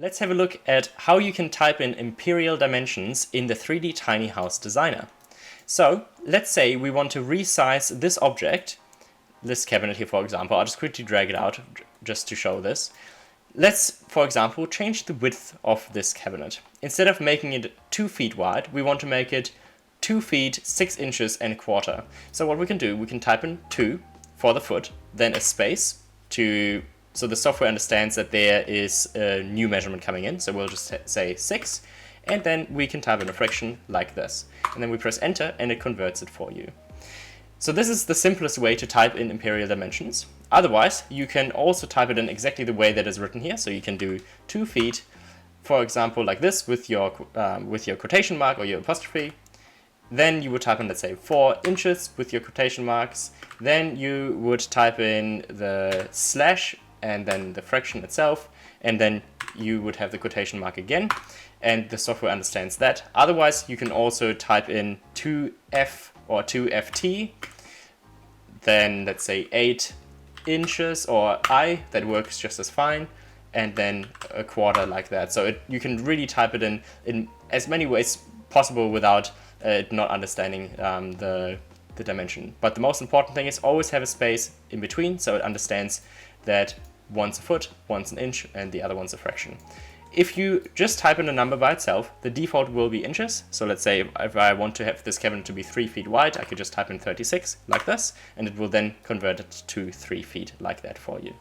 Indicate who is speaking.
Speaker 1: Let's have a look at how you can type in imperial dimensions in the 3D tiny house designer. So let's say we want to resize this object, this cabinet here for example. I'll just quickly drag it out just to show this. Let's, for example, change the width of this cabinet. Instead of making it 2 feet wide, we want to make it 2 feet 6 inches and a quarter. So what we can do, we can type in 2 for the foot, then a space so the software understands that there is a new measurement coming in. So we'll just say 6, and then we can type in a fraction like this. And then we press enter and it converts it for you. So this is the simplest way to type in imperial dimensions. Otherwise, you can also type it in exactly the way that is written here. So you can do 2 feet, for example, like this with your quotation mark or your apostrophe. Then you would type in, let's say, 4 inches with your quotation marks. Then you would type in the slash and then the fraction itself. And then you would have the quotation mark again. And the software understands that. Otherwise, you can also type in 2f or 2ft. Then let's say 8 inches or I, that works just as fine. And then a quarter like that. So you can really type it in as many ways possible without not understanding the dimension. But the most important thing is always have a space in between so it understands that one's a foot, one's an inch, and the other one's a fraction. If you just type in a number by itself, the default will be inches. So let's say if I want to have this cabinet to be 3 feet wide, I could just type in 36 like this, and it will then convert it to 3 feet like that for you.